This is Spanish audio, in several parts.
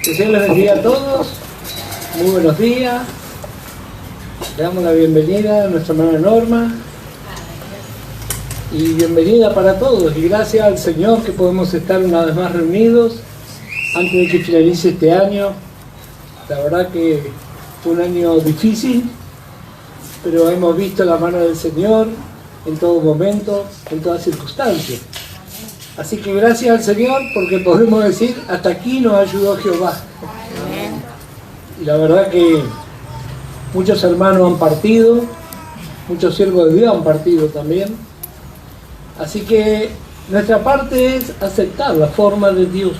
Que Dios les bendiga a todos. Muy buenos días. Le damos la bienvenida a nuestra hermana Norma. Y bienvenida para todos. Y gracias al Señor que podemos estar una vez más reunidos antes de que finalice este año. La verdad que fue un año difícil, pero hemos visto la mano del Señor en todo momento, en todas circunstancias. Así que gracias al Señor, porque podemos decir, hasta aquí nos ayudó Jehová. Y la verdad que muchos hermanos han partido, muchos siervos de Dios han partido también. Así que nuestra parte es aceptar la forma de Dios.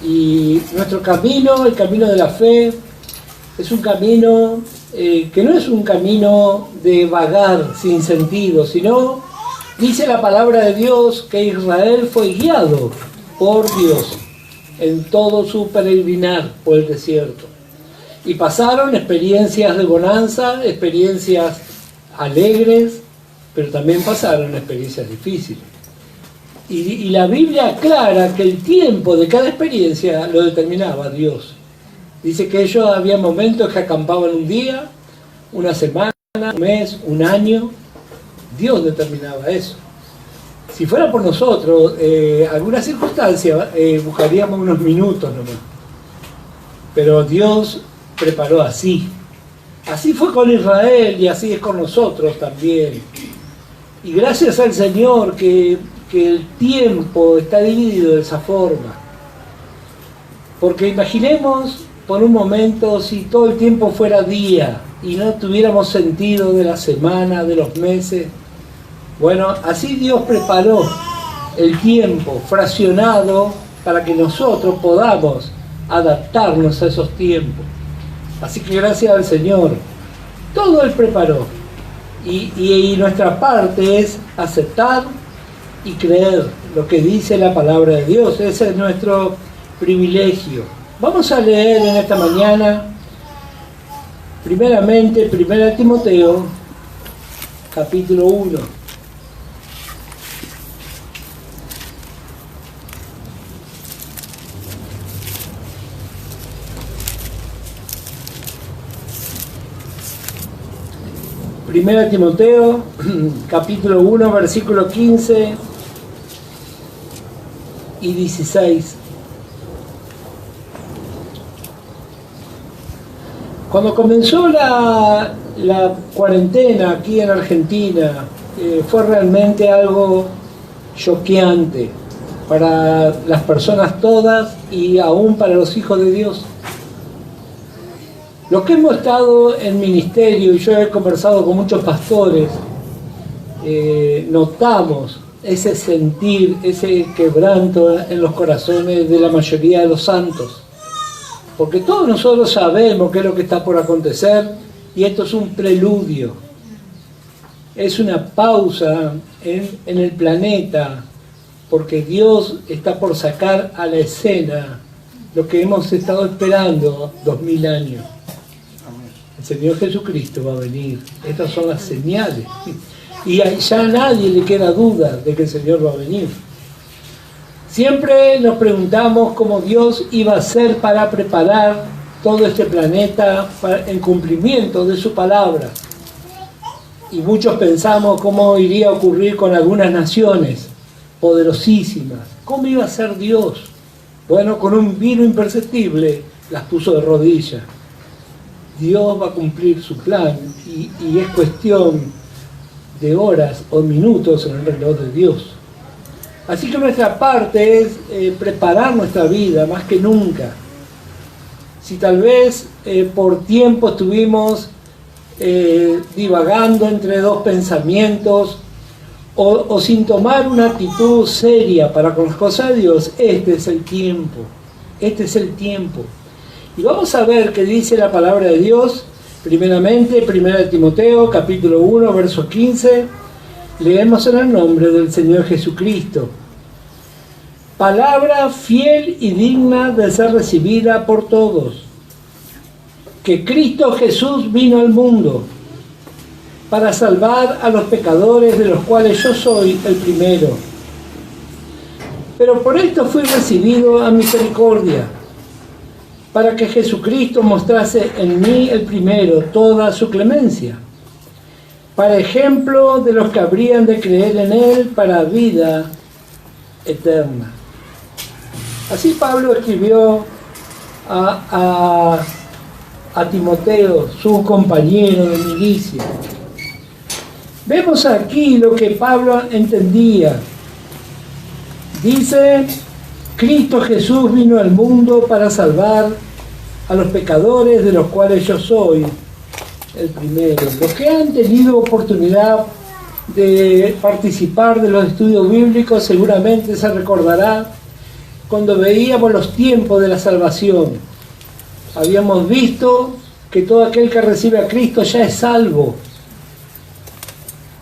Y nuestro camino, el camino de la fe, es un camino que no es un camino de vagar sin sentido, sino, dice la palabra de Dios, que Israel fue guiado por Dios en todo su peregrinar por el desierto. Y pasaron experiencias de bonanza, experiencias alegres, pero también pasaron experiencias difíciles. Y la Biblia aclara que el tiempo de cada experiencia lo determinaba Dios. Dice que ellos había momentos que acampaban un día, una semana, un mes, un año. Dios determinaba eso. Si fuera por nosotros, alguna circunstancia, buscaríamos unos minutos nomás. Pero Dios preparó así. Así fue con Israel y así es con nosotros también. Y gracias al Señor que el tiempo está dividido de esa forma. Porque imaginemos por un momento si todo el tiempo fuera día y no tuviéramos sentido de la semana, de los meses. Bueno, así Dios preparó el tiempo fraccionado para que nosotros podamos adaptarnos a esos tiempos. Así que gracias al Señor, todo Él preparó. Y nuestra parte es aceptar y creer lo que dice la palabra de Dios. Ese es nuestro privilegio. Vamos a leer en esta mañana, primeramente, 1 Timoteo, capítulo 1. Primera Timoteo, capítulo 1, versículo 15 y 16. Cuando comenzó la cuarentena aquí en Argentina, fue realmente algo choqueante para las personas todas y aún para los hijos de Dios. Los que hemos estado en ministerio, y yo he conversado con muchos pastores, notamos ese sentir, ese quebranto en los corazones de la mayoría de los santos. Porque todos nosotros sabemos qué es lo que está por acontecer, y esto es un preludio. Es una pausa en el planeta, porque Dios está por sacar a la escena lo que hemos estado esperando 2000 años. El Señor Jesucristo va a venir. Estas son las señales. Y ya a nadie le queda duda de que el Señor va a venir. Siempre nos preguntamos cómo Dios iba a hacer para preparar todo este planeta en cumplimiento de su palabra. Y muchos pensamos cómo iría a ocurrir con algunas naciones poderosísimas. ¿Cómo iba a ser Dios? Bueno, con un vino imperceptible las puso de rodillas. Dios va a cumplir su plan y es cuestión de horas o minutos en el reloj de Dios. Así que nuestra parte es preparar nuestra vida más que nunca. Si tal vez por tiempo estuvimos divagando entre dos pensamientos o sin tomar una actitud seria para con las cosas de Dios, este es el tiempo. Este es el tiempo. Y vamos a ver qué dice la palabra de Dios, primeramente, 1 Timoteo, capítulo 1, verso 15, leemos en el nombre del Señor Jesucristo. Palabra fiel y digna de ser recibida por todos, que Cristo Jesús vino al mundo para salvar a los pecadores, de los cuales yo soy el primero. Pero por esto fui recibido a misericordia, para que Jesucristo mostrase en mí el primero toda su clemencia, para ejemplo de los que habrían de creer en él para vida eterna. Así Pablo escribió a Timoteo, su compañero de milicia. Vemos aquí lo que Pablo entendía. Dice: Cristo Jesús vino al mundo para salvar a los pecadores, de los cuales yo soy el primero. Los que han tenido oportunidad de participar de los estudios bíblicos seguramente se recordará cuando veíamos los tiempos de la salvación. Habíamos visto que todo aquel que recibe a Cristo ya es salvo,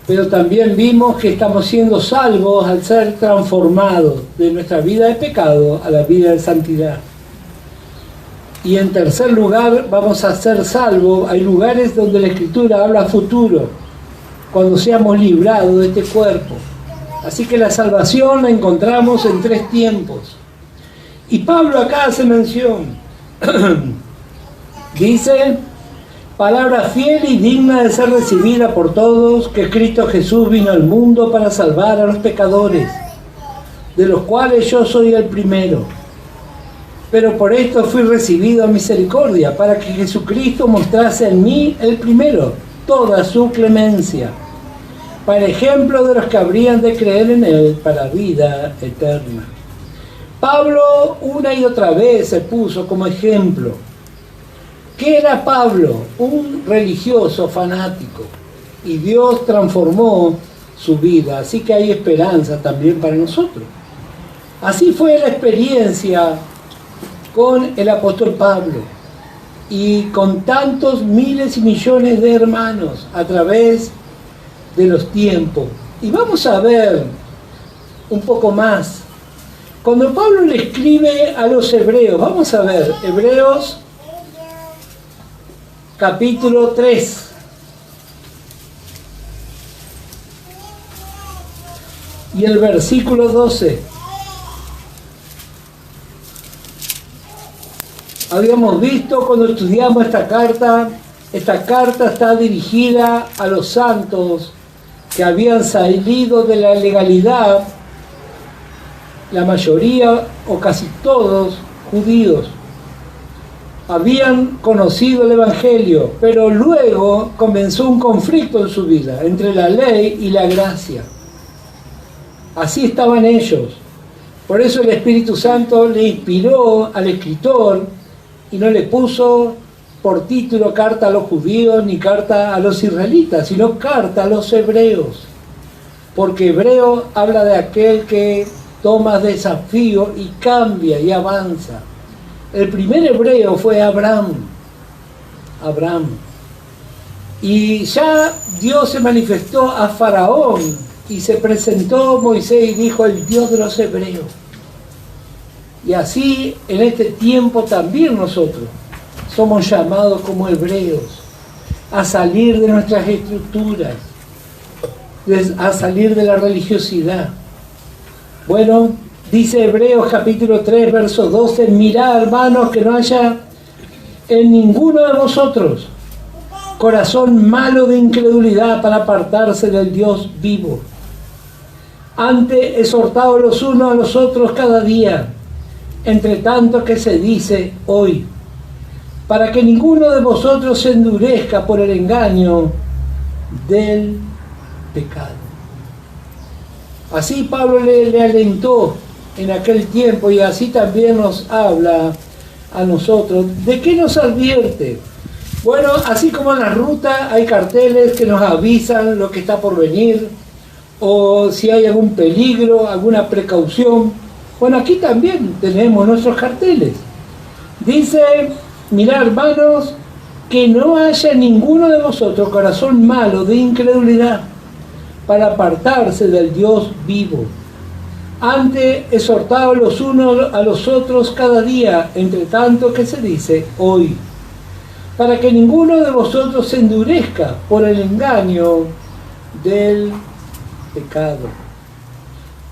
pero también vimos que estamos siendo salvos al ser transformados de nuestra vida de pecado a la vida de santidad. Y en tercer lugar, vamos a ser salvos. Hay lugares donde la Escritura habla futuro, cuando seamos librados de este cuerpo. Así que la salvación la encontramos en 3 tiempos. Y Pablo acá hace mención. Dice: palabra fiel y digna de ser recibida por todos, que Cristo Jesús vino al mundo para salvar a los pecadores, de los cuales yo soy el primero. Pero por esto fui recibido a misericordia, para que Jesucristo mostrase en mí el primero toda su clemencia, para ejemplo de los que habrían de creer en él para vida eterna. Pablo una y otra vez se puso como ejemplo. ¿Qué era Pablo? Un religioso fanático. Y Dios transformó su vida. Así que hay esperanza también para nosotros. Así fue la experiencia con el apóstol Pablo. Y con tantos miles y millones de hermanos a través de los tiempos. Y vamos a ver un poco más. Cuando Pablo le escribe a los hebreos, vamos a ver, Hebreos capítulo 3. Y el versículo 12. Habíamos visto cuando estudiamos esta carta está dirigida a los santos que habían salido de la legalidad, la mayoría o casi todos judíos. Habían conocido el Evangelio, pero luego comenzó un conflicto en su vida entre la ley y la gracia. Así estaban ellos. Por eso el Espíritu Santo le inspiró al escritor y no le puso por título carta a los judíos ni carta a los israelitas, sino carta a los hebreos. Porque hebreo habla de aquel que toma desafío y cambia y avanza. El primer hebreo fue Abraham. Y ya Dios se manifestó a Faraón y se presentó Moisés y dijo: el Dios de los hebreos. Y así en este tiempo también nosotros somos llamados como hebreos a salir de nuestras estructuras, a salir de la religiosidad. Bueno, dice Hebreos capítulo 3, verso 12: mirad, hermanos, que no haya en ninguno de vosotros corazón malo de incredulidad para apartarse del Dios vivo. Antes exhortaos los unos a los otros cada día, entre tanto que se dice hoy, para que ninguno de vosotros se endurezca por el engaño del pecado. Así Pablo le alentó en aquel tiempo, y así también nos habla a nosotros. ¿De qué nos advierte? Bueno, así como en la ruta hay carteles que nos avisan lo que está por venir, o si hay algún peligro, alguna precaución. Bueno, aquí también tenemos nuestros carteles. Dice: mirad, hermanos, que no haya ninguno de vosotros corazón malo de incredulidad para apartarse del Dios vivo. Antes exhortaos los unos a los otros cada día, entre tanto que se dice hoy, para que ninguno de vosotros se endurezca por el engaño del pecado.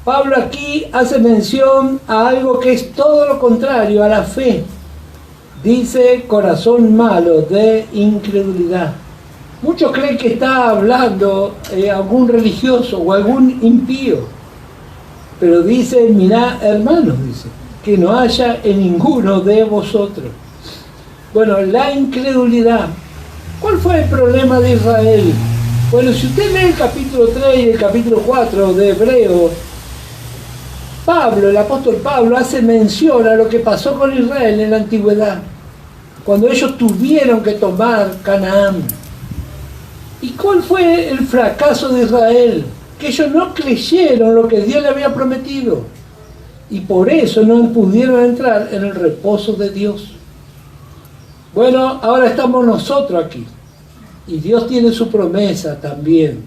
Pablo aquí hace mención a algo que es todo lo contrario a la fe. Dice corazón malo de incredulidad. Muchos creen que está hablando algún religioso o algún impío. Pero dice, mirá, hermanos, dice, que no haya en ninguno de vosotros. Bueno, la incredulidad. ¿Cuál fue el problema de Israel? Bueno, si usted lee el capítulo 3 y el capítulo 4 de Hebreos, Pablo, el apóstol Pablo, hace mención a lo que pasó con Israel en la antigüedad, cuando ellos tuvieron que tomar Canaán. ¿Y cuál fue el fracaso de Israel? Que ellos no creyeron lo que Dios le había prometido. Y por eso no pudieron entrar en el reposo de Dios. Bueno, ahora estamos nosotros aquí. Y Dios tiene su promesa también.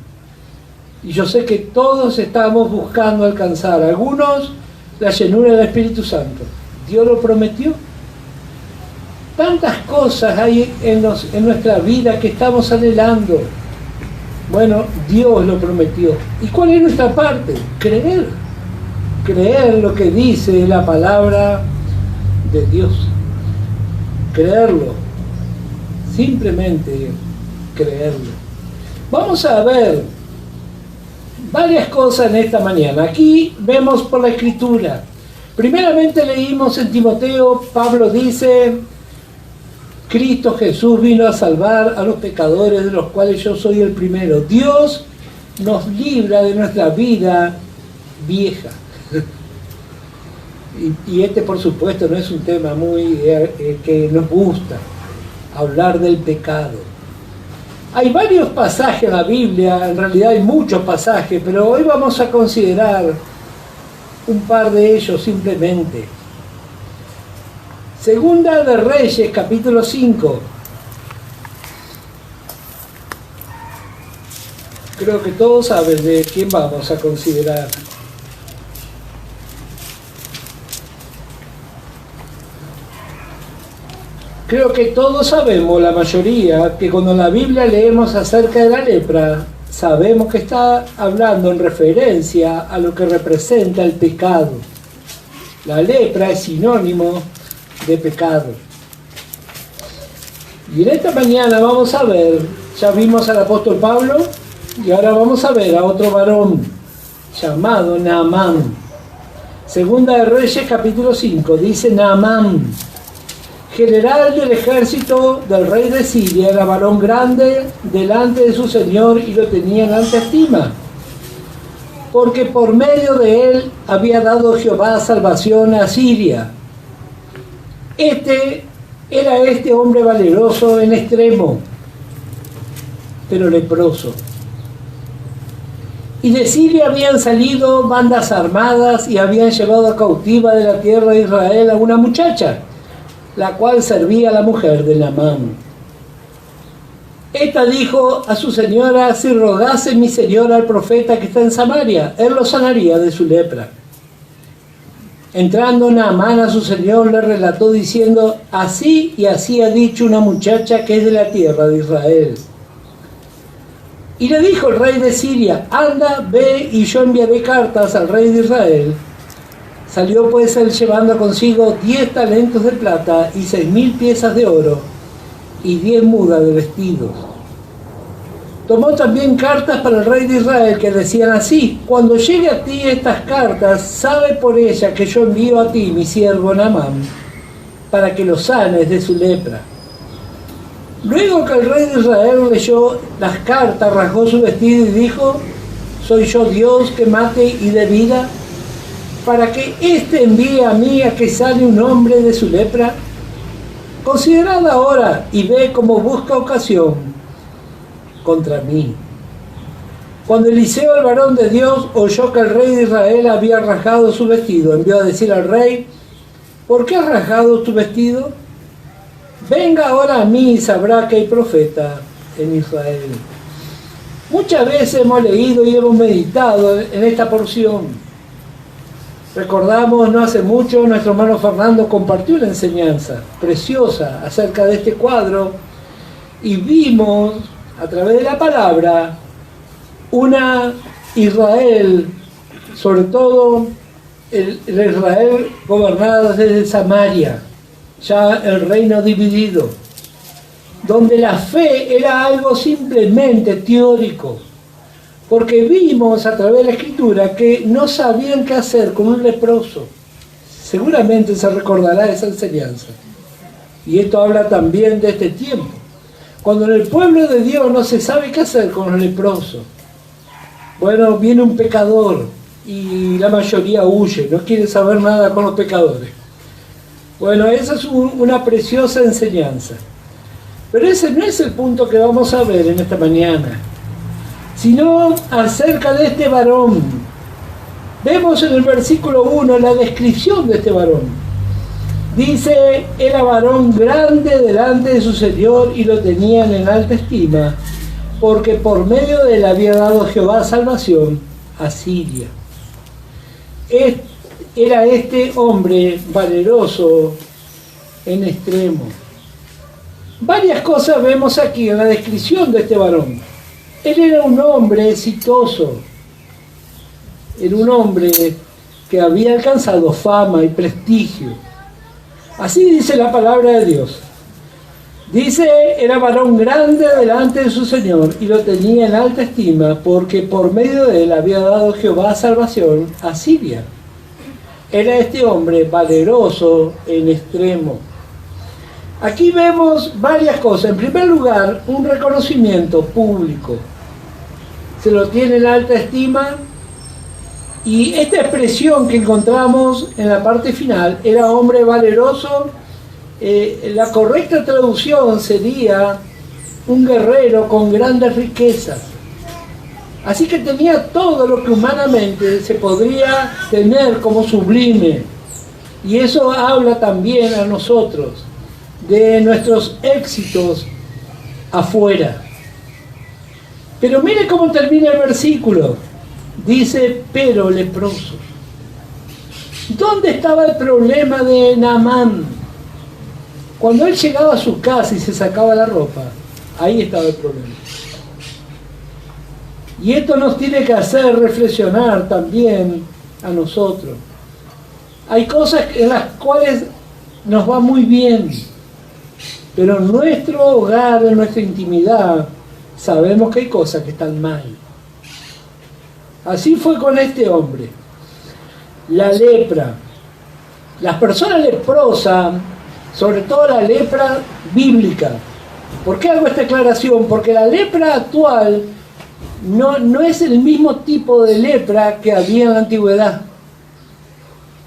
Y yo sé que todos estamos buscando alcanzar. Algunos, la llenura del Espíritu Santo. Dios lo prometió. Tantas cosas hay en nuestra vida que estamos anhelando. Bueno, Dios lo prometió. ¿Y cuál es nuestra parte? Creer. Creer lo que dice la palabra de Dios. Creerlo. Simplemente creerlo. Vamos a ver varias cosas en esta mañana. Aquí vemos por la Escritura. Primeramente leímos en Timoteo, Pablo dice, Cristo Jesús vino a salvar a los pecadores, de los cuales yo soy el primero. Dios nos libra de nuestra vida vieja. Y este, por supuesto, no es un tema muy que nos gusta, hablar del pecado. Hay varios pasajes en la Biblia, en realidad hay muchos pasajes, pero hoy vamos a considerar un par de ellos simplemente. Segunda de Reyes, capítulo 5. Creo que todos saben de quién vamos a considerar. Creo que todos sabemos, la mayoría, que cuando en la Biblia leemos acerca de la lepra, sabemos que está hablando en referencia a lo que representa el pecado. La lepra es sinónimo de pecado. Y en esta mañana vamos a ver, ya vimos al apóstol Pablo, y ahora vamos a ver a otro varón llamado Naamán. Segunda de Reyes, capítulo 5, dice Naamán, general del ejército del rey de Siria, era varón grande delante de su señor y lo tenía en alta estima, porque por medio de él había dado Jehová salvación a Siria. Era este hombre valeroso en extremo, pero leproso. Y de Siria habían salido bandas armadas y habían llevado cautiva de la tierra de Israel a una muchacha, la cual servía a la mujer de Naamán. Esta dijo a su señora, si rogase mi señora al profeta que está en Samaria, él lo sanaría de su lepra. Entrando Naamán a su señor, le relató diciendo, así y así ha dicho una muchacha que es de la tierra de Israel. Y le dijo el rey de Siria, anda, ve y yo enviaré cartas al rey de Israel. Salió pues él llevando consigo 10 talentos de plata y 6.000 piezas de oro y 10 mudas de vestidos. Tomó también cartas para el rey de Israel que decían así, cuando llegue a ti estas cartas, sabe por ella que yo envío a ti mi siervo Naamán, para que lo sanes de su lepra. Luego que el rey de Israel leyó las cartas, rasgó su vestido y dijo, ¿soy yo Dios que mate y dé vida? Para que éste envíe a mí a que sane un hombre de su lepra. Considerad ahora y ve cómo busca ocasión contra mí. Cuando Eliseo, el varón de Dios, oyó que el rey de Israel había rasgado su vestido, envió a decir al rey, ¿por qué has rasgado tu vestido? Venga ahora a mí y sabrá que hay profeta en Israel. Muchas veces hemos leído y hemos meditado en esta porción. Recordamos, no hace mucho, nuestro hermano Fernando compartió una enseñanza preciosa acerca de este cuadro y vimos a través de la palabra una Israel, sobre todo el Israel gobernado desde Samaria, ya el reino dividido, donde la fe era algo simplemente teórico, porque vimos a través de la Escritura que no sabían qué hacer con un leproso. Seguramente se recordará esa enseñanza. Y esto habla también de este tiempo, cuando en el pueblo de Dios no se sabe qué hacer con los leprosos. Bueno, viene un pecador y la mayoría huye, no quiere saber nada con los pecadores. Bueno, esa es una preciosa enseñanza. Pero ese no es el punto que vamos a ver en esta mañana, sino acerca de este varón. Vemos en el versículo 1 la descripción de este varón. Dice, era varón grande delante de su Señor y lo tenían en alta estima, porque por medio de él había dado Jehová salvación a Siria. Era este hombre valeroso en extremo. Varias cosas vemos aquí en la descripción de este varón. Él era un hombre exitoso, era un hombre que había alcanzado fama y prestigio. Así dice la palabra de Dios. Dice, era varón grande delante de su Señor y lo tenía en alta estima, porque por medio de él había dado Jehová salvación a Siria. Era este hombre valeroso en extremo. Aquí vemos varias cosas. En primer lugar, un reconocimiento público. Se lo tiene en alta estima. Y esta expresión que encontramos en la parte final, era hombre valeroso, la correcta traducción sería un guerrero con grandes riquezas. Así que tenía todo lo que humanamente se podría tener como sublime. Y eso habla también a nosotros de nuestros éxitos afuera. Pero mire cómo termina el versículo. Dice, pero leprosos. ¿Dónde estaba el problema de Naamán? Cuando él llegaba a su casa y se sacaba la ropa, ahí estaba el problema. Y esto nos tiene que hacer reflexionar también a nosotros. Hay cosas en las cuales nos va muy bien, pero en nuestro hogar, en nuestra intimidad, sabemos que hay cosas que están mal. Así fue con este hombre. La lepra. Las personas leprosas, sobre todo la lepra bíblica. ¿Por qué hago esta aclaración? Porque la lepra actual no es el mismo tipo de lepra que había en la antigüedad.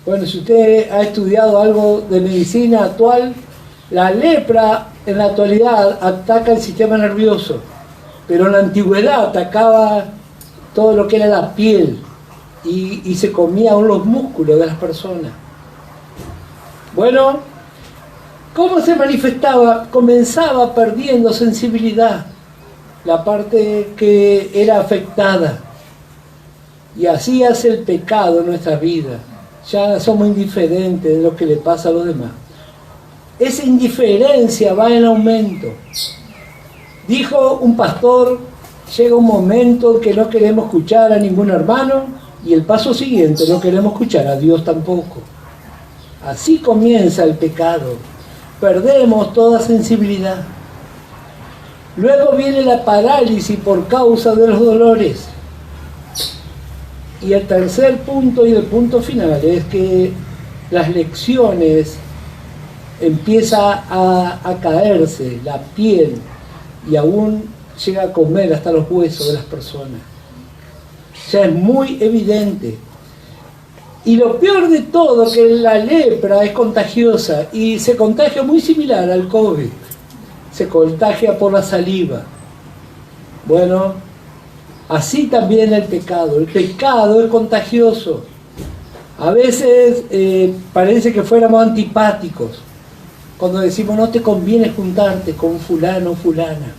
Bueno, si usted ha estudiado algo de medicina actual, la lepra en la actualidad ataca el sistema nervioso, pero en la antigüedad atacaba todo lo que era la piel y se comía aún los músculos de las personas. Bueno, ¿cómo se manifestaba? Comenzaba perdiendo sensibilidad, la parte que era afectada. Y así hace el pecado en nuestra vida. Ya somos indiferentes de lo que le pasa a los demás. Esa indiferencia va en aumento. Dijo un pastor, llega un momento que no queremos escuchar a ningún hermano y el paso siguiente no queremos escuchar a Dios tampoco. Así comienza el pecado. Perdemos toda sensibilidad. Luego viene la parálisis por causa de los dolores. Y el tercer punto y el punto final es que las lecciones empieza a caerse, la piel, y aún llega a comer hasta los huesos de las personas. O sea, es muy evidente. Y lo peor de todo, que la lepra es contagiosa y se contagia muy similar al COVID. Se contagia por la saliva. Bueno, así también el pecado. El pecado es contagioso. A veces parece que fuéramos antipáticos. Cuando decimos no te conviene juntarte con fulano o fulana.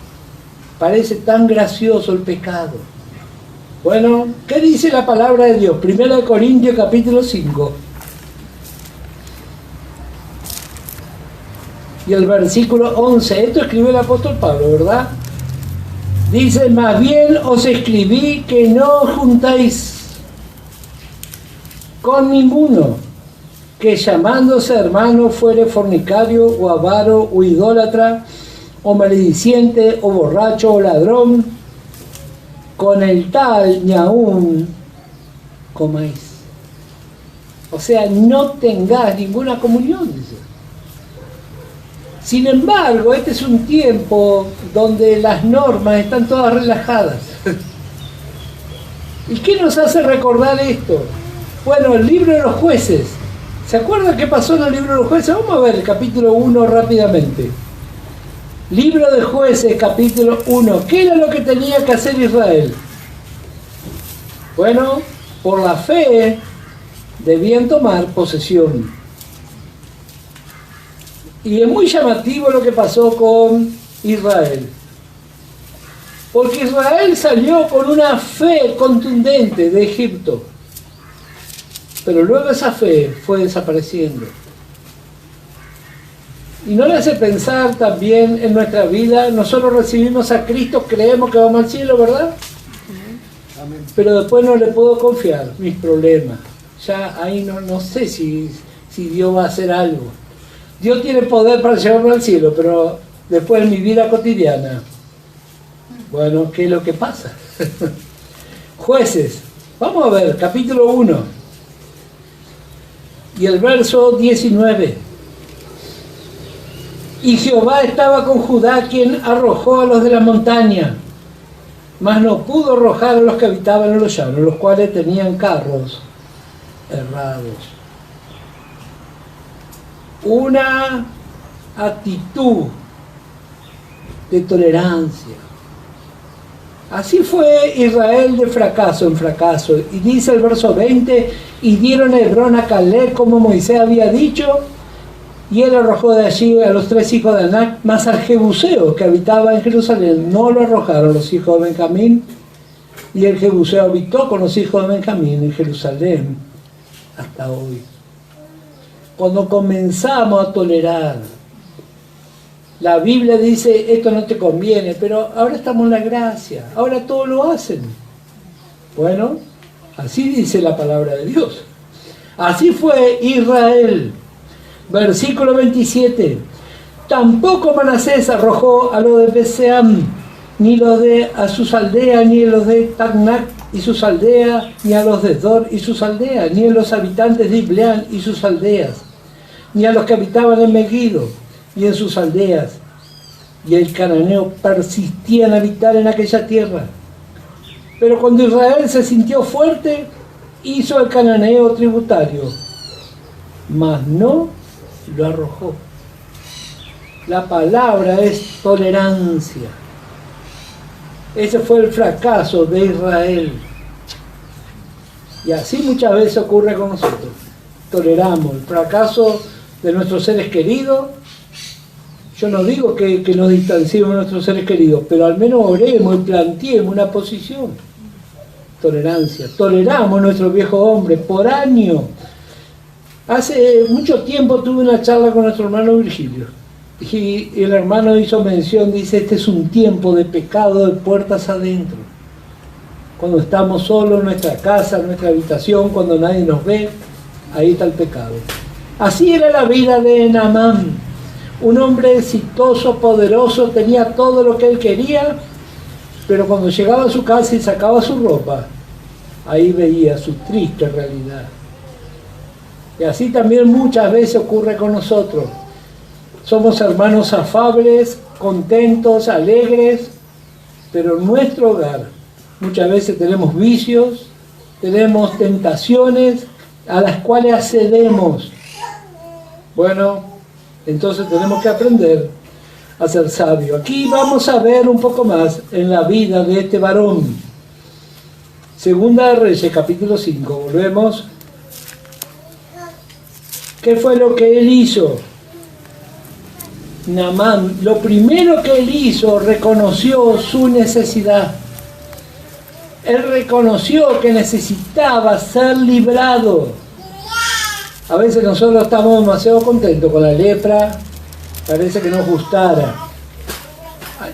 Parece tan gracioso el pecado. Bueno, ¿qué dice la palabra de Dios? 1 Corintios capítulo 5. Y el versículo 11. Esto escribe el apóstol Pablo, ¿verdad? Dice, más bien os escribí que no os juntáis con ninguno, que llamándose hermano fuere fornicario o avaro o idólatra o malediciente o borracho o ladrón, con el tal ni aún comáis. O sea, no tengáis ninguna comunión, dice. Sin embargo, este es un tiempo donde las normas están todas relajadas. ¿Y qué nos hace recordar esto? Bueno, el libro de los jueces. ¿Se acuerdan qué pasó en el libro de los jueces? Vamos a ver el capítulo 1 rápidamente. Libro de Jueces, capítulo 1. ¿Qué era lo que tenía que hacer Israel? Bueno, por la fe debían tomar posesión. Y es muy llamativo lo que pasó con Israel. Porque Israel salió con una fe contundente de Egipto. Pero luego esa fe fue desapareciendo. Y no le hace pensar también en nuestra vida. Nosotros recibimos a Cristo, creemos que vamos al cielo, ¿verdad? Amén. Pero después no le puedo confiar mis problemas. Ya ahí no sé si Dios va a hacer algo. Dios tiene poder para llevarme al cielo, pero después en mi vida cotidiana, bueno, ¿qué es lo que pasa? Jueces, vamos a ver, capítulo 1 y el verso 19. Y Jehová estaba con Judá, quien arrojó a los de la montaña, mas no pudo arrojar a los que habitaban en los llanos, los cuales tenían carros errados. Una actitud de tolerancia. Así fue Israel de fracaso en fracaso. Y dice el verso 20, y dieron a Hebrón a Caleb como Moisés había dicho, y él arrojó de allí a los 3 hijos de Anac, más al Jebuseo que habitaba en Jerusalén. No lo arrojaron los hijos de Benjamín, y el Jebuseo habitó con los hijos de Benjamín en Jerusalén hasta hoy. Cuando comenzamos a tolerar, la Biblia dice, esto no te conviene, pero ahora estamos en la gracia, ahora todos lo hacen. Bueno, así dice la palabra de Dios. Así fue Israel. Versículo 27. Tampoco Manasés arrojó a los de Beseam, ni los de a sus aldeas, ni a los de Tacnac y sus aldeas, ni a los de Dor y sus aldeas, ni a los habitantes de Ibleán y sus aldeas, ni a los que habitaban en Megiddo y en sus aldeas. Y el cananeo persistía en habitar en aquella tierra. Pero cuando Israel se sintió fuerte, hizo el cananeo tributario, mas no lo arrojó. La palabra es tolerancia. Ese fue el fracaso de Israel. Y así muchas veces ocurre con nosotros. Toleramos el fracaso de nuestros seres queridos. Yo no digo que nos distanciemos de nuestros seres queridos, pero al menos oremos y planteemos una posición. Tolerancia. Toleramos a nuestro viejo hombre por años. Hace mucho tiempo tuve una charla con nuestro hermano Virgilio. Y el hermano hizo mención, dice, este es un tiempo de pecado de puertas adentro. Cuando estamos solos en nuestra casa, en nuestra habitación, cuando nadie nos ve, ahí está el pecado. Así era la vida de Naamán. Un hombre exitoso, poderoso, tenía todo lo que él quería, pero cuando llegaba a su casa y sacaba su ropa, ahí veía su triste realidad. Y así también muchas veces ocurre con nosotros. Somos hermanos afables, contentos, alegres, pero en nuestro hogar muchas veces tenemos vicios, tenemos tentaciones a las cuales accedemos. Bueno, entonces tenemos que aprender a ser sabios. Aquí vamos a ver un poco más en la vida de este varón. Segunda de Reyes, capítulo 5. Volvemos. ¿Qué fue lo que él hizo? Naamán, lo primero que él hizo, reconoció su necesidad. Él reconoció que necesitaba ser librado. A veces nosotros estamos demasiado contentos con la lepra, parece que nos gustara.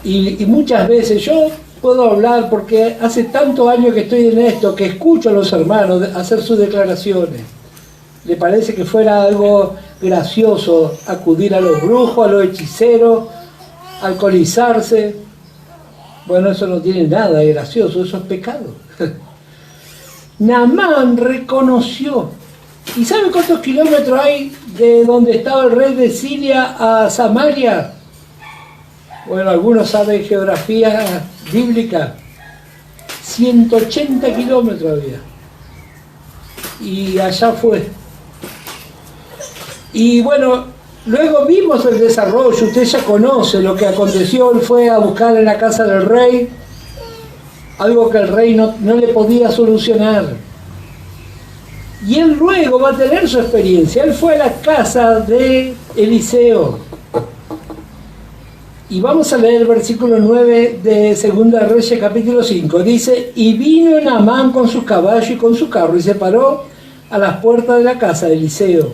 Y muchas veces yo puedo hablar porque hace tantos años que estoy en esto, que escucho a los hermanos hacer sus declaraciones. le parece que fuera algo gracioso acudir a los brujos, a los hechiceros, alcoholizarse. Bueno, eso no tiene nada de gracioso, eso es pecado. Naamán reconoció. ¿Y sabe cuántos kilómetros hay de donde estaba el rey de Siria a Samaria? Bueno, algunos saben geografía bíblica. 180 kilómetros había. Y allá fue. Y bueno, luego vimos el desarrollo, usted ya conoce lo que aconteció. Él fue a buscar en la casa del rey algo que el rey no le podía solucionar. Y él luego va a tener su experiencia. Él fue a la casa de Eliseo. Y vamos a leer el versículo 9 de Segunda Reyes, capítulo 5. Dice: y vino Naamán con sus caballos y con su carro, y se paró a las puertas de la casa de Eliseo.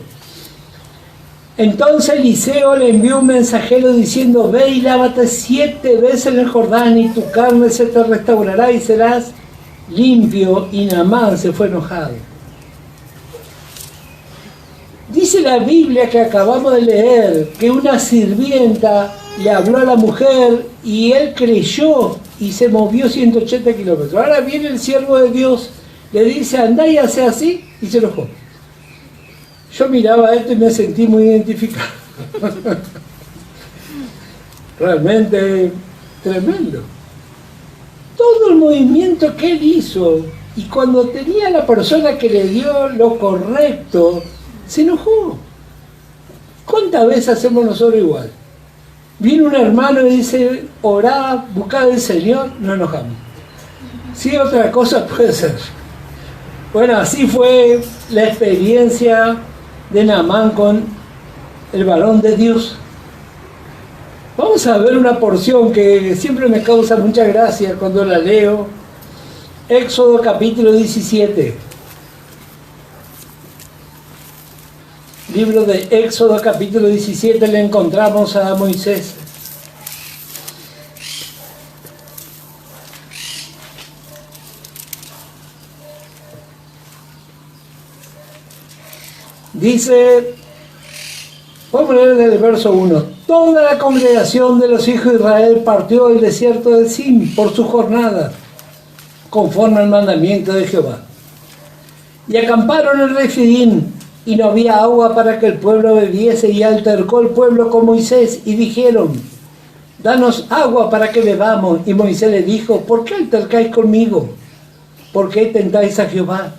Entonces Eliseo le envió un mensajero diciendo: ve y lávate 7 veces en el Jordán, y tu carne se te restaurará y serás limpio. Y Naamán se fue enojado. Dice la Biblia que acabamos de leer que una sirvienta le habló a la mujer y él creyó y se movió 180 kilómetros. Ahora viene el siervo de Dios, le dice: andá y hace así, y se enojó. Yo miraba esto y me sentí muy identificado. Realmente tremendo. Todo el movimiento que él hizo, y cuando tenía la persona que le dio lo correcto, se enojó. ¿Cuántas veces hacemos nosotros igual? Viene un hermano y dice: orá, buscá al Señor, nos enojamos. Sí, otra cosa puede ser. Bueno, así fue la experiencia de Naamán con el varón de Dios. Vamos a ver una porción que siempre me causa mucha gracia cuando la leo. Éxodo capítulo 17. Libro de Éxodo capítulo 17 le encontramos a Moisés. Dice, vamos a leer desde el verso 1. Toda la congregación de los hijos de Israel partió del desierto de Sin por su jornada, conforme al mandamiento de Jehová. Y acamparon en Refidim, y no había agua para que el pueblo bebiese, y altercó el pueblo con Moisés, y dijeron: danos agua para que bebamos. Y Moisés le dijo: ¿por qué altercáis conmigo? ¿Por qué tentáis a Jehová?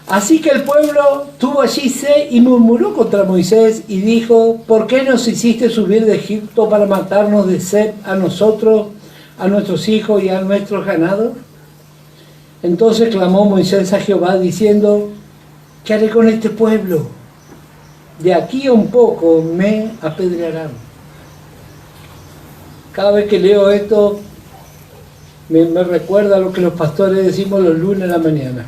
Así que el pueblo tuvo allí sed y murmuró contra Moisés y dijo: ¿por qué nos hiciste subir de Egipto para matarnos de sed a nosotros, a nuestros hijos y a nuestros ganados? Entonces clamó Moisés a Jehová diciendo: ¿qué haré con este pueblo? De aquí a un poco me apedrearán. Cada vez que leo esto me recuerda lo que los pastores decimos los lunes a la mañana.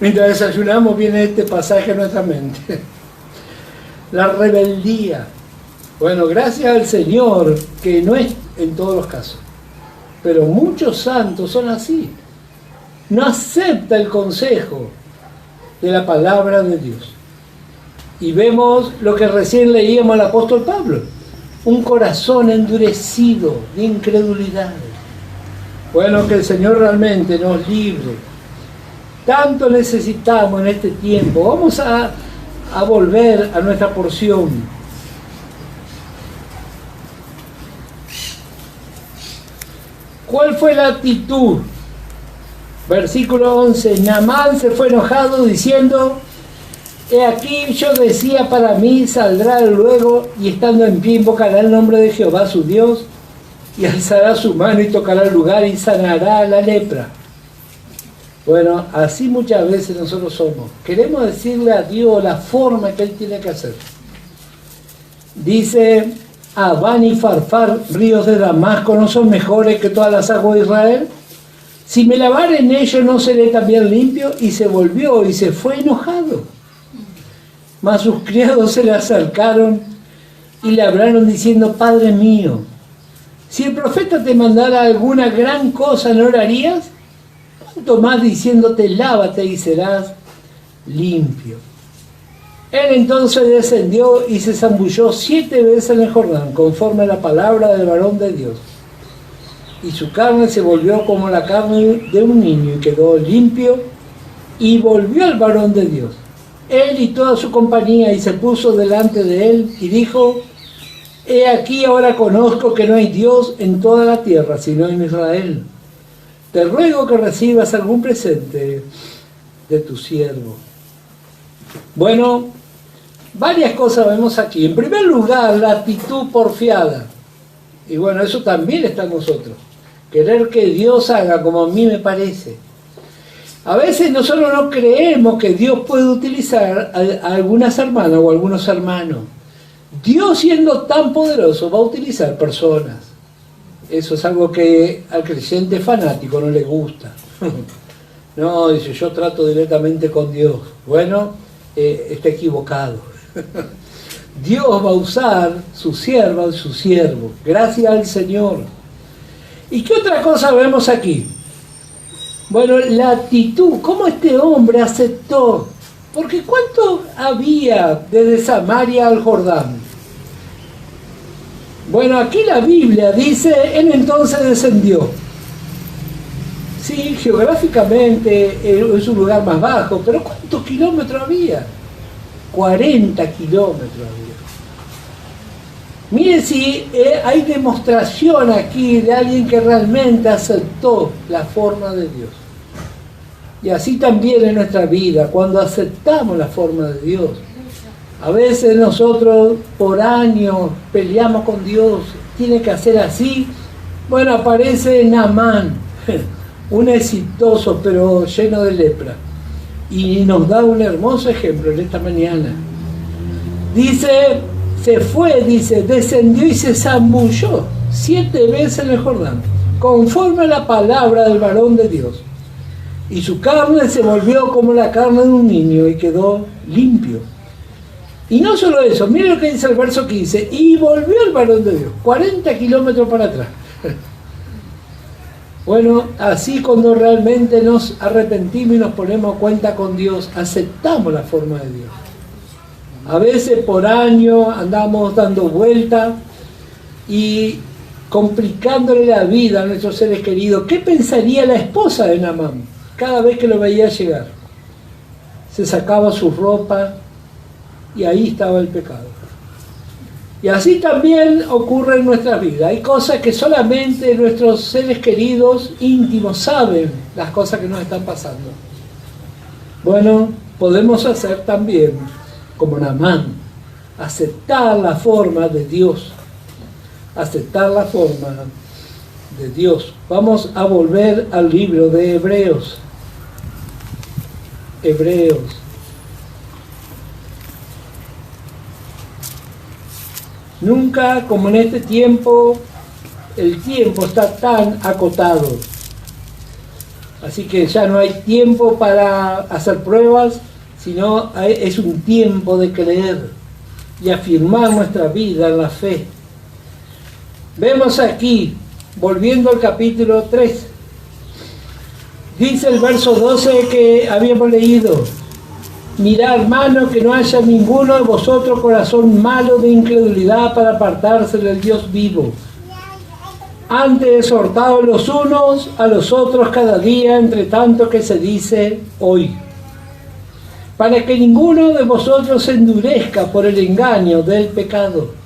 Mientras desayunamos viene este pasaje a nuestra mente. La rebeldía. Bueno, gracias al Señor, que no es en todos los casos, pero muchos santos son así. No acepta el consejo de la palabra de Dios. Y vemos lo que recién leíamos al apóstol Pablo: un corazón endurecido de incredulidad. Bueno, que el Señor realmente nos libre. Tanto necesitamos en este tiempo. Vamos a volver a nuestra porción. ¿Cuál fue la actitud? Versículo 11. Naamán se fue enojado diciendo: he aquí yo decía para mí, saldrá luego, y estando en pie invocará el nombre de Jehová su Dios, y alzará su mano y tocará el lugar y sanará la lepra. Bueno, así muchas veces nosotros somos. Queremos decirle a Dios la forma que Él tiene que hacer. Dice: Abán y Farfar, ríos de Damasco, ¿no son mejores que todas las aguas de Israel? Si me lavare en ellos, ¿no seré también limpio? Y se volvió y se fue enojado. Mas sus criados se le acercaron y le hablaron diciendo: Padre mío, si el profeta te mandara alguna gran cosa, ¿no lo harías? ¿Cuánto más diciéndote: lávate y serás limpio. Él entonces descendió y se zambulló 7 veces en el Jordán, conforme a la palabra del varón de Dios. Y su carne se volvió como la carne de un niño y quedó limpio, y volvió al varón de Dios, él y toda su compañía, y se puso delante de él y dijo: he aquí ahora conozco que no hay Dios en toda la tierra, sino en Israel. Te ruego que recibas algún presente de tu siervo. Bueno, varias cosas vemos aquí. En primer lugar, la actitud porfiada. Y bueno, eso también está en nosotros. Querer que Dios haga como a mí me parece. A veces nosotros no creemos que Dios puede utilizar a algunas hermanas o algunos hermanos. Dios, siendo tan poderoso, va a utilizar personas. Eso es algo que al creyente fanático no le gusta. No, dice, yo trato directamente con Dios. Bueno, está equivocado. Dios va a usar su sierva, su siervo. Gracias al Señor. ¿Y qué otra cosa vemos aquí? Bueno, la actitud, cómo este hombre aceptó. Porque ¿cuánto había desde Samaria al Jordán? Bueno, aquí la Biblia dice, él entonces descendió. Sí, geográficamente es un lugar más bajo, pero ¿cuántos kilómetros había? 40 kilómetros había. Miren si hay demostración aquí de alguien que realmente aceptó la forma de Dios. Y así también en nuestra vida, cuando aceptamos la forma de Dios. A veces nosotros por años peleamos con Dios, tiene que hacer así. Bueno, aparece Naamán, un exitoso pero lleno de lepra. Y nos da un hermoso ejemplo en esta mañana. Dice, se fue, dice, descendió y se zambulló 7 veces en el Jordán, conforme a la palabra del varón de Dios. Y su carne se volvió como la carne de un niño y quedó limpio. Y no solo eso, miren lo que dice el verso 15, y volvió el varón de Dios, 40 kilómetros para atrás. Bueno, así cuando realmente nos arrepentimos y nos ponemos cuenta con Dios, aceptamos la forma de Dios. A veces por años andamos dando vueltas y complicándole la vida a nuestros seres queridos. ¿Qué pensaría la esposa de Naamán cada vez que lo veía llegar? Se sacaba su ropa y ahí estaba el pecado. Y así también ocurre en nuestras vidas. Hay cosas que solamente nuestros seres queridos íntimos saben, las cosas que nos están pasando. Bueno, podemos hacer también como Naamán, aceptar la forma de Dios. Aceptar la forma de Dios. Vamos a volver al libro de Hebreos. Hebreos. Nunca como en este tiempo, el tiempo está tan acotado. Así que ya no hay tiempo para hacer pruebas, sino es un tiempo de creer y afirmar nuestra vida en la fe. Vemos aquí, volviendo al capítulo 3, dice el verso 12 que habíamos leído: mirad, hermano, que no haya ninguno de vosotros corazón malo de incredulidad para apartarse del Dios vivo. Antes exhortados los unos a los otros cada día, entre tanto que se dice hoy, para que ninguno de vosotros se endurezca por el engaño del pecado.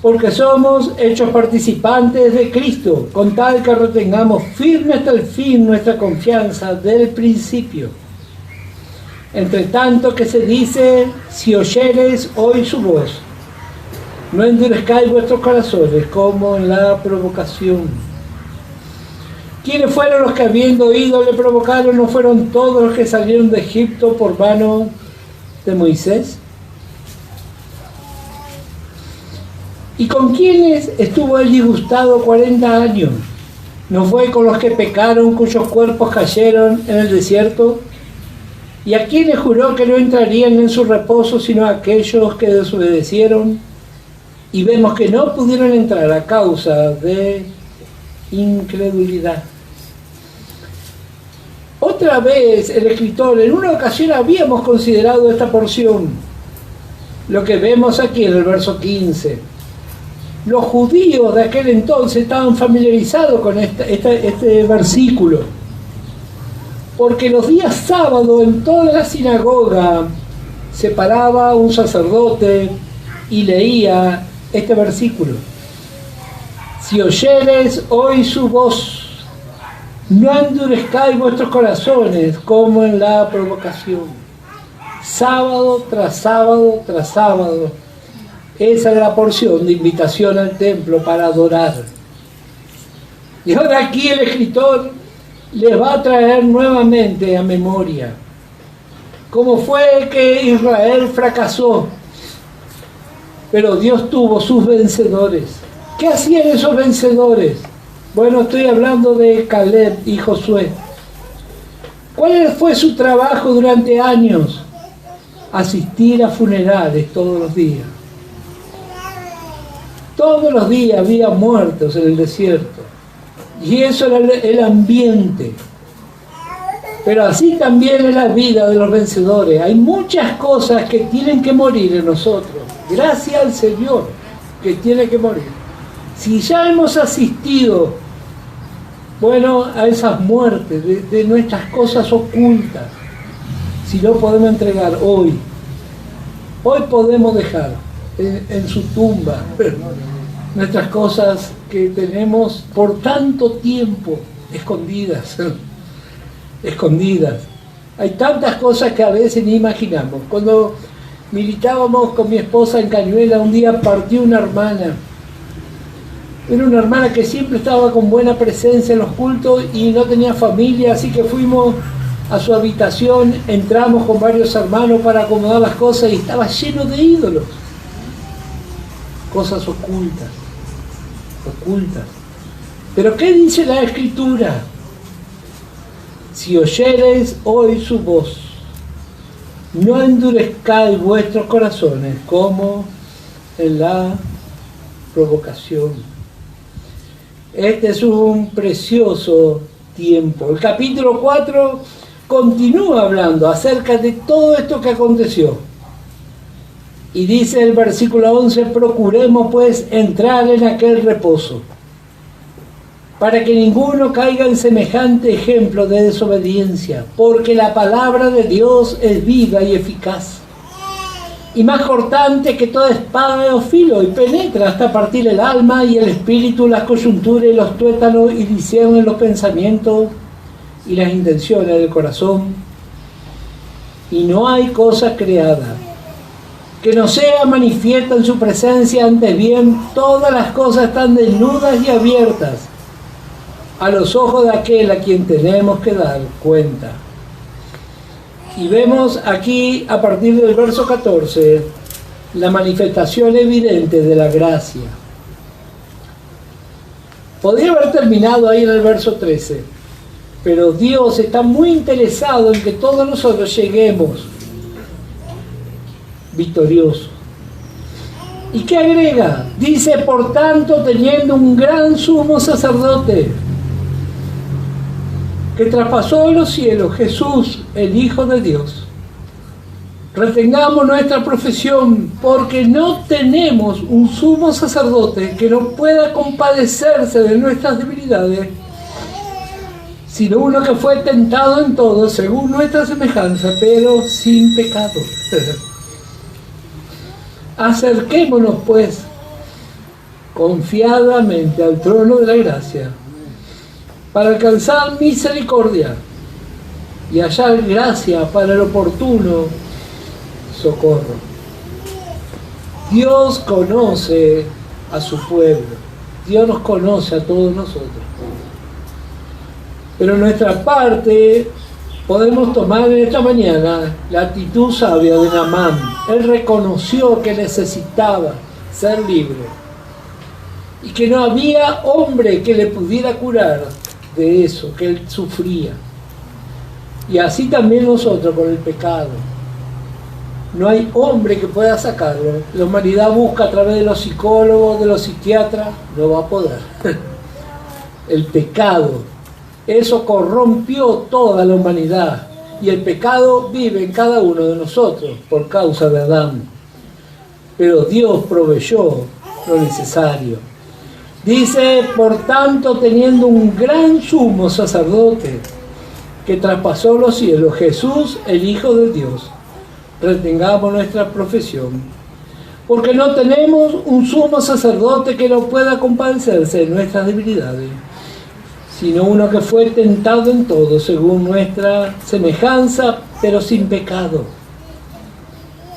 Porque somos hechos participantes de Cristo, con tal que retengamos firme hasta el fin nuestra confianza del principio. Entre tanto que se dice, si oyereis hoy su voz, no endurezcáis vuestros corazones como en la provocación. ¿Quiénes fueron los que habiendo oído le provocaron? ¿No fueron todos los que salieron de Egipto por mano de Moisés? ¿Y con quiénes estuvo él disgustado 40 años? ¿No fue con los que pecaron, cuyos cuerpos cayeron en el desierto? ¿Y a quiénes juró que no entrarían en su reposo, sino a aquellos que desobedecieron? Y vemos que no pudieron entrar a causa de incredulidad. otra vez el escritor, en una ocasión habíamos considerado esta porción, lo que vemos aquí en el verso 15. Los judíos de aquel entonces estaban familiarizados con este versículo, porque los días sábados en toda la sinagoga se paraba un sacerdote y leía este versículo. Si oyereis hoy su voz, no endurezcáis vuestros corazones como en la provocación. Sábado tras sábado tras sábado. Esa es la porción de invitación al templo para adorar. Y ahora aquí el escritor les va a traer nuevamente a memoria cómo fue que Israel fracasó, pero Dios tuvo sus vencedores. ¿Qué hacían esos vencedores? Bueno, estoy hablando de Caleb y Josué. ¿Cuál fue su trabajo durante años? Asistir a funerales todos los días. Todos los días había muertos en el desierto. Y eso era el ambiente. Pero así también es la vida de los vencedores. Hay muchas cosas que tienen que morir en nosotros. Gracias al Señor que tiene que morir. Si ya hemos asistido, bueno, a esas muertes de nuestras cosas ocultas, si no podemos entregar hoy podemos dejar en su tumba nuestras cosas que tenemos por tanto tiempo escondidas. Hay tantas cosas que a veces ni imaginamos. Cuando militábamos con mi esposa en Cañuela, un día partió una hermana. Era una hermana que siempre estaba con buena presencia en los cultos y no tenía familia, así que fuimos a su habitación, entramos con varios hermanos para acomodar las cosas y estaba lleno de ídolos. Cosas ocultas. Pero ¿qué dice la Escritura? Si oyereis hoy su voz, no endurezcáis vuestros corazones como en la provocación. Este es un precioso tiempo. El capítulo 4 continúa hablando acerca de todo esto que aconteció. Y dice el versículo 11, procuremos pues entrar en aquel reposo, para que ninguno caiga en semejante ejemplo de desobediencia, porque la palabra de Dios es viva y eficaz, y más cortante que toda espada de dos filos, y penetra hasta partir el alma y el espíritu, las coyunturas y los tuétanos, y discierne los pensamientos y las intenciones del corazón. Y no hay cosa creada que no sea manifiesta en su presencia, antes bien todas las cosas están desnudas y abiertas a los ojos de aquel a quien tenemos que dar cuenta. Y vemos aquí, a partir del verso 14, la manifestación evidente de la gracia. Podría haber terminado ahí en el verso 13, pero Dios está muy interesado en que todos nosotros lleguemos victoriosos. ¿Y qué agrega? Dice, por tanto, teniendo un gran sumo sacerdote que traspasó los cielos, Jesús, el Hijo de Dios, retengamos nuestra profesión, porque no tenemos un sumo sacerdote que no pueda compadecerse de nuestras debilidades, sino uno que fue tentado en todo según nuestra semejanza, pero sin pecado. Acerquémonos pues confiadamente al trono de la gracia, para alcanzar misericordia y hallar gracia para el oportuno socorro. Dios conoce a su pueblo, Dios nos conoce a todos nosotros. Pero nuestra parte podemos tomar en esta mañana la actitud sabia de Naamán. Él reconoció que necesitaba ser libre y que no había hombre que le pudiera curar de eso que él sufría. Y así también nosotros con el pecado. No hay hombre que pueda sacarlo. La humanidad busca a través de los psicólogos, de los psiquiatras, no va a poder. El pecado Eso corrompió toda la humanidad y el pecado vive en cada uno de nosotros por causa de Adán. Pero Dios proveyó lo necesario. Dice, por tanto, teniendo un gran sumo sacerdote que traspasó los cielos, Jesús, el Hijo de Dios, retengamos nuestra profesión. Porque no tenemos un sumo sacerdote que no pueda compadecerse de nuestras debilidades, sino uno que fue tentado en todo según nuestra semejanza, pero sin pecado.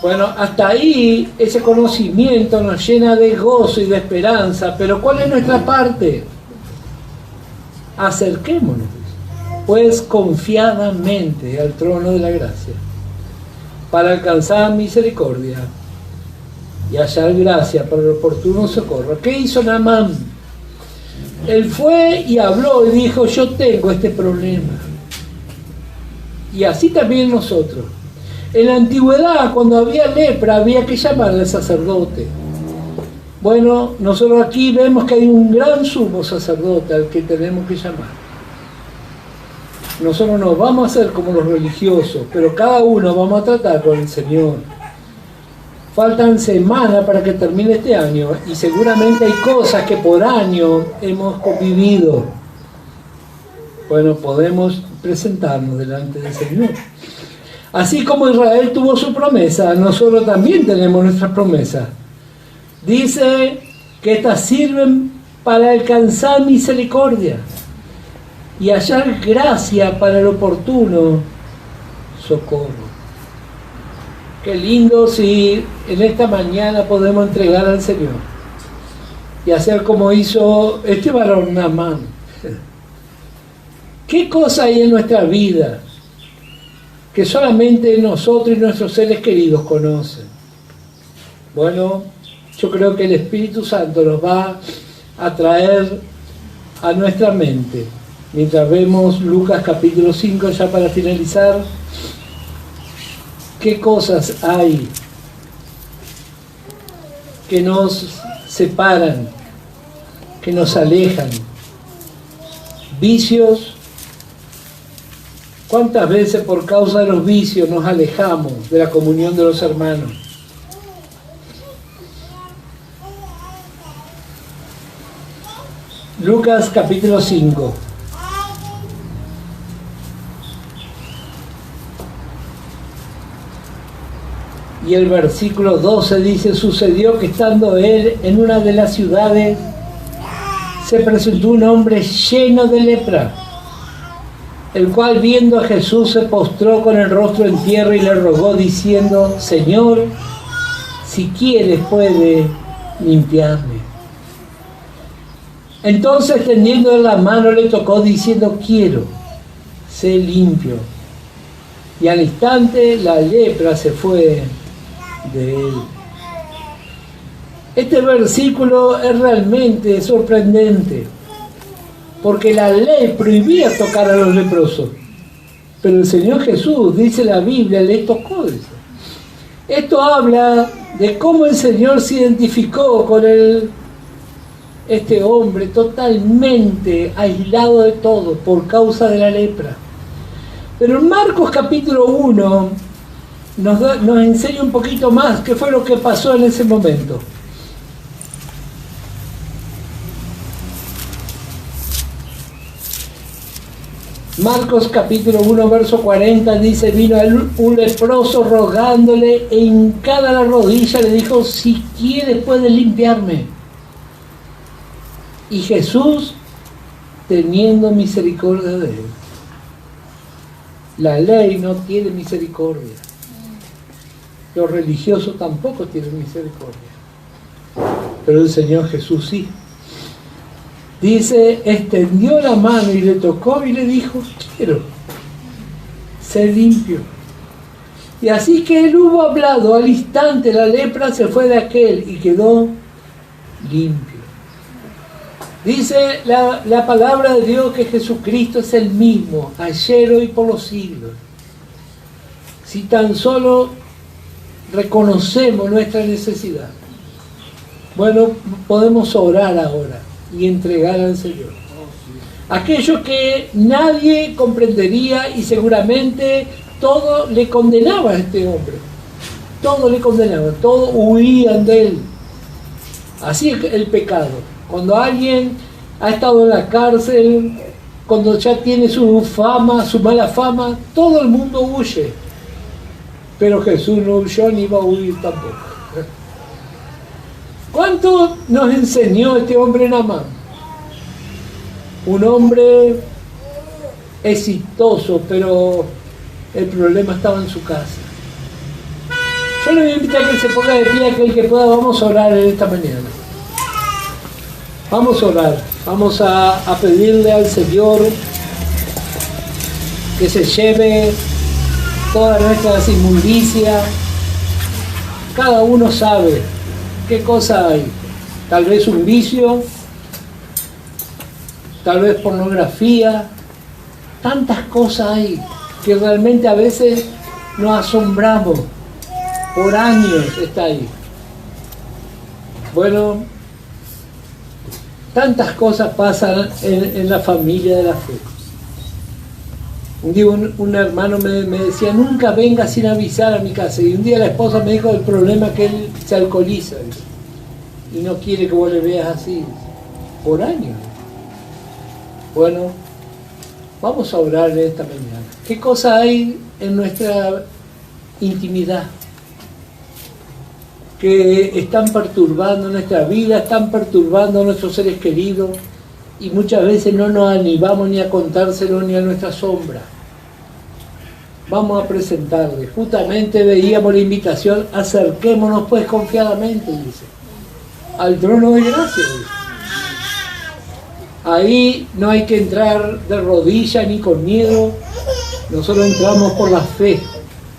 Bueno, hasta ahí ese conocimiento nos llena de gozo y de esperanza, pero ¿cuál es nuestra parte? Acerquémonos, pues, confiadamente al trono de la gracia, para alcanzar misericordia y hallar gracia para el oportuno socorro. ¿Qué hizo Naamán? Él fue y habló y dijo, yo tengo este problema. Y así también nosotros. En la antigüedad, cuando había lepra, había que llamar al sacerdote. Bueno, nosotros aquí vemos que hay un gran sumo sacerdote al que tenemos que llamar. Nosotros no vamos a hacer como los religiosos, pero cada uno vamos a tratar con el Señor. Faltan semanas para que termine este año y seguramente hay cosas que por año hemos convivido. Bueno, podemos presentarnos delante del Señor. Así como Israel tuvo su promesa, nosotros también tenemos nuestras promesas. Dice que estas sirven para alcanzar misericordia y hallar gracia para el oportuno socorro. Qué lindo si en esta mañana podemos entregar al Señor y hacer como hizo este varón Naamán. ¿Qué cosa hay en nuestra vida que solamente nosotros y nuestros seres queridos conocen? Bueno, yo creo que el Espíritu Santo nos va a traer a nuestra mente, mientras vemos Lucas capítulo 5, ya para finalizar, qué cosas hay que nos separan, que nos alejan. Vicios. ¿Cuántas veces por causa de los vicios nos alejamos de la comunión de los hermanos? Lucas capítulo 5. Y el versículo 12 dice, sucedió que estando él en una de las ciudades, se presentó un hombre lleno de lepra, el cual viendo a Jesús se postró con el rostro en tierra y le rogó diciendo, Señor, si quieres puede limpiarme. Entonces extendiendo la mano le tocó diciendo, quiero, sé limpio. Y al instante la lepra se fue de él. Este versículo es realmente sorprendente, porque la ley prohibía tocar a los leprosos, pero el Señor Jesús, dice la Biblia, le tocó eso. Esto habla de cómo el Señor se identificó con este hombre totalmente aislado de todo por causa de la lepra. Pero en Marcos capítulo 1 nos enseña un poquito más qué fue lo que pasó en ese momento. Marcos capítulo 1 verso 40 dice, vino un leproso rogándole e hincada la rodilla le dijo, si quieres puedes limpiarme. Y Jesús, teniendo misericordia de él. La ley no tiene misericordia. Los religiosos tampoco tienen misericordia. Pero el Señor Jesús sí. Dice, extendió la mano y le tocó y le dijo, quiero ser limpio. Y así que él hubo hablado, al instante la lepra se fue de aquel y quedó limpio. Dice la palabra de Dios que Jesucristo es el mismo, ayer, hoy, por los siglos. Si tan solo reconocemos nuestra necesidad, bueno, podemos orar ahora y entregar al Señor. aquello que nadie comprendería y seguramente todo le condenaba a este hombre. Todo le condenaba, todos huían de él. Así es el pecado. Cuando alguien ha estado en la cárcel, cuando ya tiene su fama, su mala fama, todo el mundo huye. Pero Jesús no huyó ni va a huir tampoco. ¿Cuánto nos enseñó este hombre Naamán? Un hombre exitoso, pero el problema estaba en su casa. Yo le voy a invitar a que se ponga de pie, aquel que pueda. Vamos a orar en esta mañana. Vamos a orar. Vamos a pedirle al Señor que se lleve todas nuestras inmundicias. Cada uno sabe qué cosa hay. Tal vez un vicio, tal vez pornografía. Tantas cosas hay que realmente a veces nos asombramos. Por años está ahí. Bueno, tantas cosas pasan en la familia de la fe. Un día un hermano me decía, nunca venga sin avisar a mi casa. Y un día la esposa me dijo el problema que él se alcoholiza. Y no quiere que vos le veas así. Por años. Bueno, vamos a orar esta mañana. ¿Qué cosa hay en nuestra intimidad que están perturbando nuestra vida, están perturbando a nuestros seres queridos y muchas veces no nos animamos ni a contárselo ni a nuestra sombra? Vamos a presentarle. Justamente veíamos la invitación, acerquémonos pues confiadamente, dice, al trono de gracia, dice. Ahí no hay que entrar de rodillas ni con miedo, nosotros entramos por la fe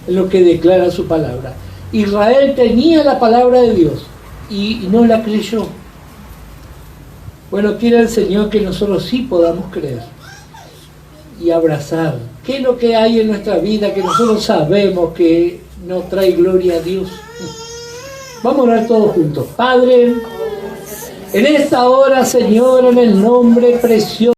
en lo que declara su palabra. Israel tenía la palabra de Dios y no la creyó. Bueno, quiera el Señor que nosotros sí podamos creer y abrazar. ¿Qué es lo que hay en nuestra vida que nosotros sabemos que nos trae gloria a Dios? Vamos a orar todos juntos. Padre, en esta hora, Señor, en el nombre precioso